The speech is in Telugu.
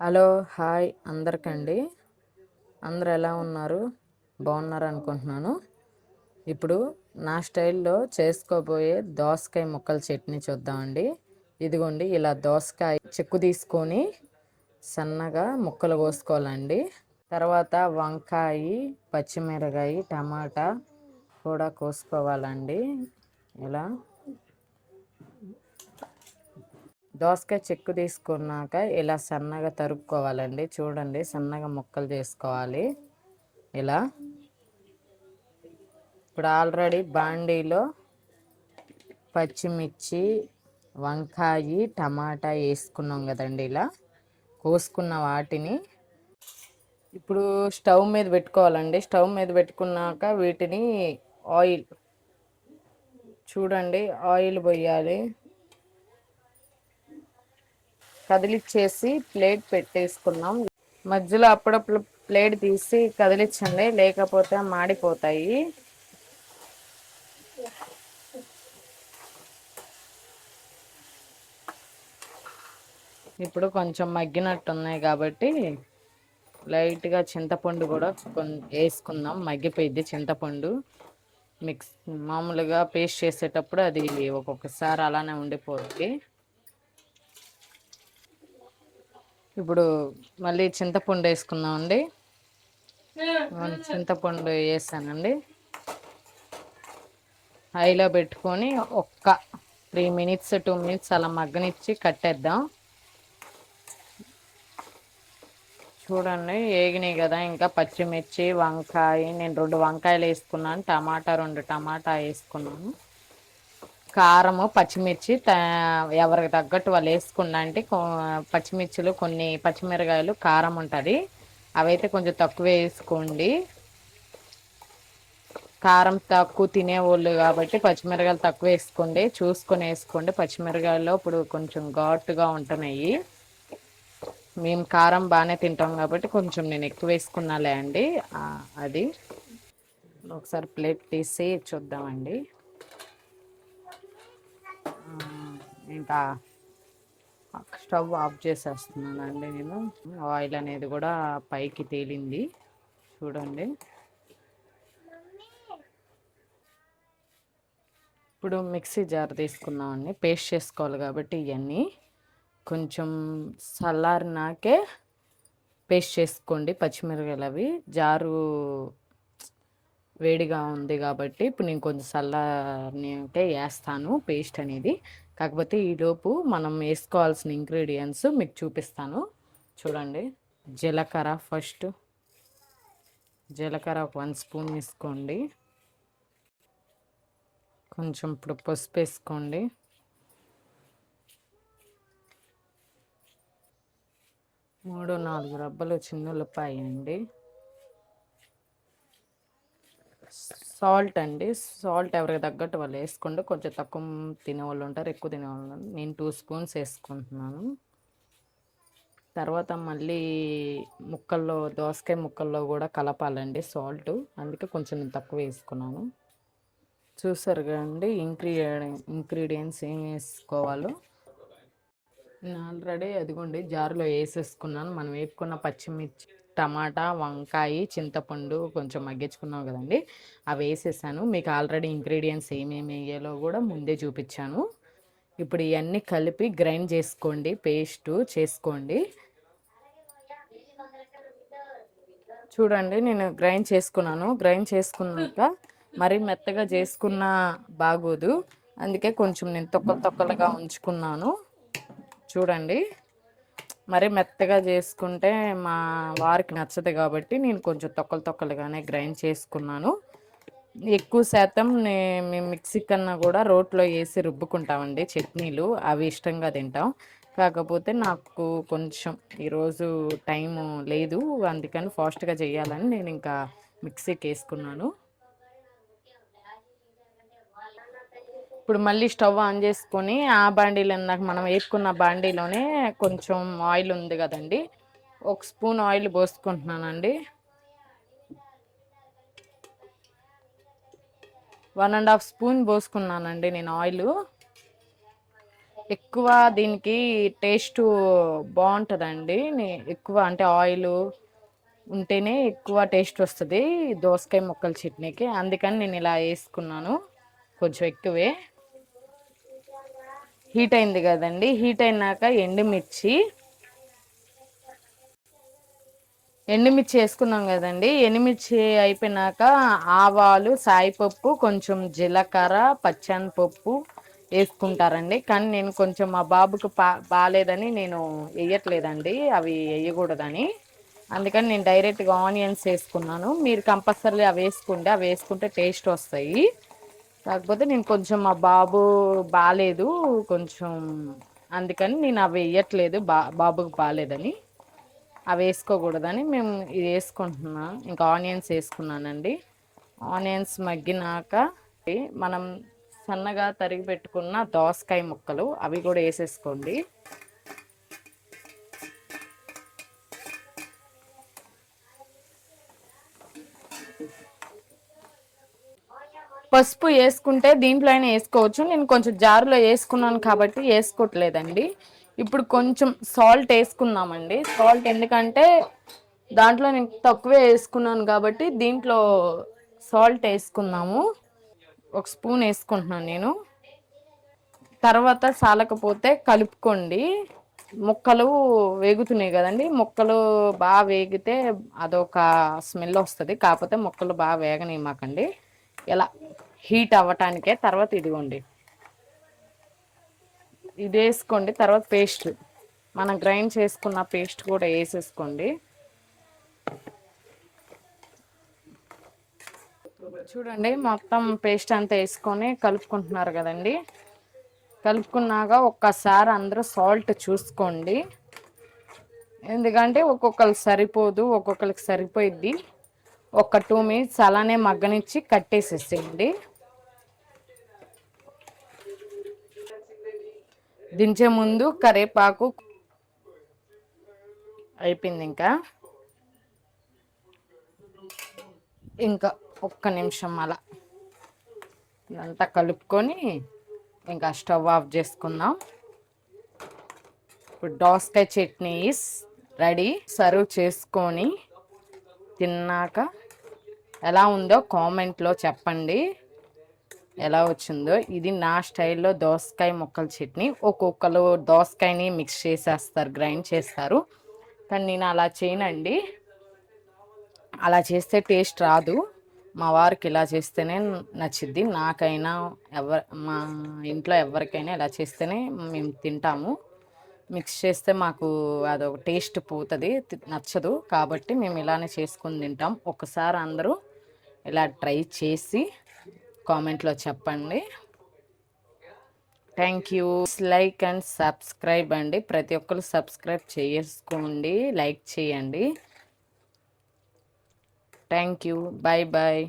Hello hi అందరికండి. అందరు ఎలా ఉన్నారు? బాగున్నారు అనుకుంటున్నాను. ఇప్పుడు నా స్టైల్లో చేసుకోబోయే దోసకాయ ముక్కల చట్నీ చూద్దామండి. ఇదిగోండి, ఇలా దోసకాయ చెక్కు తీసుకొని సన్నగా ముక్కలు కోసుకోవాలండి. తర్వాత వంకాయ, పచ్చిమిరకాయ, టమాటా కూడా కోసుకోవాలండి. ఇలా దోసకాయ చెక్కు తీసుకున్నాక ఇలా సన్నగా తరుక్కోవాలండి. చూడండి, సన్నగా ముక్కలు చేసుకోవాలి ఇలా. ఇప్పుడు ఆల్రెడీ బాండీలో పచ్చిమిర్చి, వంకాయ, టమాటా వేసుకున్నాం కదండి. ఇలా కోసుకున్న వాటిని ఇప్పుడు స్టవ్ మీద పెట్టుకోవాలండి. స్టవ్ మీద పెట్టుకున్నాక వీటిని ఆయిల్ చూడండి, ఆయిల్ పోయాలి. కదిలిచ్చేసి ప్లేట్ పెట్టేసుకున్నాం. మధ్యలో అప్పుడప్పుడు ప్లేట్ తీసి కదిలించండి, లేకపోతే మాడిపోతాయి. ఇప్పుడు కొంచెం మగ్గినట్టు ఉన్నాయి కాబట్టి లైట్గా చింతపండు కూడా వేసుకుందాం. మగ్గిపోయిద్ది చింతపండు. మిక్స్ మామూలుగా పేస్ట్ చేసేటప్పుడు అది ఒక్కొక్కసారి అలానే ఉండిపోద్ది. ఇప్పుడు మళ్ళీ చింతపండు వేసుకుందామండి. చింతపండు వేసానండి. హైలో పెట్టుకొని ఒక్క 3 మినిట్స్ 2 మినిట్స్ అలా మగ్గనిచ్చి కట్టేద్దాం. చూడండి, ఏగినాయి కదా. ఇంకా పచ్చిమిర్చి, వంకాయ, నేను 2 వంకాయలు వేసుకున్నాను. టమాటా 2 టమాటా వేసుకున్నాను. కారము, పచ్చిమిర్చి ఎవరికి తగ్గట్టు వాళ్ళు వేసుకున్నా. అంటే పచ్చిమిర్చిలు కొన్ని పచ్చిమిరకాయలు కారం ఉంటుంది, అవైతే కొంచెం తక్కువ వేసుకోండి. కారం తక్కువ తినేవాళ్ళు కాబట్టి పచ్చిమిరకాయలు తక్కువ వేసుకోండి, చూసుకొని వేసుకోండి. పచ్చిమిరకాయలు ఇప్పుడు కొంచెం ఘాటుగా ఉంటున్నాయి. మేము కారం బాగానే తింటాం కాబట్టి కొంచెం నేను ఎక్కువ వేసుకున్నాలే అండి. అది ఒకసారి ప్లేట్ తీసి చూద్దామండి. ఇంకా స్టవ్ ఆఫ్ చేసేస్తున్నానండి నేను. ఆయిల్ అనేది కూడా పైకి తేలింది చూడండి. ఇప్పుడు మిక్సీ జార్ తీసుకున్నామండి. పేస్ట్ చేసుకోవాలి కాబట్టి ఇవన్నీ కొంచెం చల్లారినాకే పేస్ట్ చేసుకోండి. పచ్చిమిరపకాయలు అవి జారు వేడిగా ఉంది కాబట్టి ఇప్పుడు నేను కొంచెం చల్లారినాకే వేస్తాను పేస్ట్ అనేది. కాకపోతే ఈలోపు మనం వేసుకోవాల్సిన ఇంగ్రీడియంట్స్ మీకు చూపిస్తాను చూడండి. ఫస్ట్ జీలకర్ర 1 స్పూన్ వేసుకోండి. కొంచెం ఇప్పుడు పసుపు వేసుకోండి. మూడు 4 రబ్బలు చిన్నులపాయ అండి. సాల్ట్ అండి, సాల్ట్ ఎవరికి తగ్గట్టు వాళ్ళు వేసుకోండి. కొంచెం తక్కువ తినేవాళ్ళు ఉంటారు, ఎక్కువ తినేవాళ్ళు. నేను 2 స్పూన్స్ వేసుకుంటున్నాను. తర్వాత మళ్ళీ ముక్కల్లో, దోసకాయ ముక్కల్లో కూడా కలపాలండి సాల్ట్, అందుకే కొంచెం నేను తక్కువ వేసుకున్నాను. చూసారు కదండి ఇంగ్రీడియంట్స్ ఏం వేసుకోవాలో. నేను ఆల్రెడీ అదిగోండి జారులో వేసేసుకున్నాను. మనం వేపుకున్న పచ్చిమిర్చి, టమాటా, వంకాయ, చింతపండు కొంచెం మగ్గించుకున్నాం కదండి, అవి వేసేసాను. మీకు ఆల్రెడీ ఇంగ్రీడియంట్స్ ఏమేమి వేయాలో కూడా ముందే చూపించాను. ఇప్పుడు ఇవన్నీ కలిపి గ్రైండ్ చేసుకోండి, పేస్ట్ చేసుకోండి. చూడండి, నేను గ్రైండ్ చేసుకున్నాను. గ్రైండ్ చేసుకున్నాక మరీ మెత్తగా చేసుకున్న బాగోదు, అందుకే కొంచెం నేను తొక్కలుగా ఉంచుకున్నాను. చూడండి, మరి మెత్తగా చేసుకుంటే మా వారికి నచ్చదు కాబట్టి నేను కొంచెం తొక్కలుగానే గ్రైండ్ చేసుకున్నాను. ఎక్కువ శాతం మేము మిక్సీ కన్నా కూడా రోట్లో వేసి రుబ్బుకుంటామండి చట్నీలు, అవి ఇష్టంగా తింటాం. కాకపోతే నాకు కొంచెం ఈరోజు టైము లేదు, అందుకని ఫాస్ట్గా చేయాలని నేను ఇంకా మిక్సీకి వేసుకున్నాను. ఇప్పుడు మళ్ళీ స్టవ్ ఆన్ చేసుకొని ఆ బాండీలో ఇందాక మనం వేసుకున్న బాండీలోనే కొంచెం ఆయిల్ ఉంది కదండి, 1 స్పూన్ ఆయిల్ పోసుకుంటున్నానండి. 1.5 స్పూన్ పోసుకున్నానండి నేను ఆయిల్. ఎక్కువ దీనికి టేస్ట్ బాగుంటుందండి. ఎక్కువ అంటే ఆయిల్ ఉంటేనే ఎక్కువ టేస్ట్ వస్తుంది దోసకాయ ముక్కల చట్నీకి. అందుకని నేను ఇలా వేసుకున్నాను, కొంచెం ఎక్కువే. హీట్ అయింది కదండి, హీట్ అయినాక ఎండుమిర్చి వేసుకున్నాం కదండి. ఎండుమిర్చి అయిపోయినాక ఆవాలు, సాయిపప్పు, కొంచెం జీలకర్ర, పచ్చనిపప్పు వేసుకుంటారండి. కానీ నేను కొంచెం మా బాబుకు బాగాలేదని నేను వేయట్లేదండి, అవి వేయకూడదని. అందుకని నేను డైరెక్ట్గా ఆనియన్స్ వేసుకున్నాను. మీరు కంపల్సరీ అవి వేసుకోండి, అవి వేసుకుంటే టేస్ట్ వస్తాయి. కాకపోతే నేను కొంచెం మా బాబు బాగాలేదు కొంచెం, అందుకని నేను అవి వేయట్లేదు, బాబుకి బాగాలేదని అవి వేసుకోకూడదని మేము ఇది వేసుకుంటున్నాం. ఇంకా ఆనియన్స్ వేసుకున్నానండి. ఆనియన్స్ మగ్గినాక మనం సన్నగా తరిగి పెట్టుకున్న దోసకాయ ముక్కలు అవి కూడా వేసేసుకోండి. పసుపు వేసుకుంటే దీంట్లో అయినా వేసుకోవచ్చు, నేను కొంచెం జారులో వేసుకున్నాను కాబట్టి వేసుకోవట్లేదండి. ఇప్పుడు కొంచెం సాల్ట్ వేసుకున్నామండి. సాల్ట్ ఎందుకంటే దాంట్లో నేను తక్కువే వేసుకున్నాను కాబట్టి దీంట్లో సాల్ట్ వేసుకున్నాము. ఒక స్పూన్ వేసుకుంటున్నాను నేను. తర్వాత చాలకపోతే కలుపుకోండి. ముక్కలు వేగుతున్నాయి కదండి, ముక్కలు బాగా వేగితే అదొక స్మెల్ వస్తుంది. కాకపోతే ముక్కలు బాగా వేగనివ్వకండి, ఇలా హీట్ అవ్వటానికే. తర్వాత ఇదిగోండి, ఇది వేసుకోండి. తర్వాత పేస్ట్, మనం గ్రైండ్ చేసుకున్న పేస్ట్ కూడా వేసేసుకోండి. చూడండి, మొత్తం పేస్ట్ అంతా వేసుకొని కలుపుకుంటున్నారు కదండి. కలుపుకున్నాక ఒక్కసారి అందరూ సాల్ట్ చూసుకోండి, ఎందుకంటే ఒక్కొక్కరికి సరిపోదు, ఒక్కొక్కరికి సరిపోయిద్ది. ఒక 2 మినిట్స్ అలానే మగ్గనిచ్చి కట్టేసేసేయండి. దించే ముందు కరివేపాకు అయిపోయింది. ఇంకా ఒక్క నిమిషం అలా ఇదంతా కలుపుకొని ఇంకా స్టవ్ ఆఫ్ చేసుకుందాం. ఇప్పుడు దోసకాయ చట్నీ ఈస్ రెడీ. సర్వ్ చేసుకొని తిన్నాక ఎలా ఉందో కామెంట్లో చెప్పండి, ఎలా వచ్చిందో. ఇది నా స్టైల్లో దోసకాయ ముక్కల చట్నీ. ఒక్కొక్కరు దోసకాయని మిక్స్ చేసేస్తారు, గ్రైండ్ చేస్తారు, కానీ నేను అలా చేయనండి. అలా చేస్తే టేస్ట్ రాదు. మా వారికి ఇలా చేస్తేనే నచ్చిద్ది. నాకైనా మా ఇంట్లో ఎవరికైనా ఇలా చేస్తేనే మేము తింటాము. మిక్స్ చేస్తే మాకు అదొక టేస్ట్ పోతుంది, నచ్చదు. కాబట్టి మేము ఇలానే చేసుకొని తింటాం. ఒకసారి అందరూ ఇలా ట్రై చేసి కామెంట్లో చెప్పండి. Thank you. Like and subscribe అండి. ప్రతి ఒక్కరు సబ్స్క్రైబ్ చేసుకోండి, లైక్ చేయండి. Thank you. Bye bye.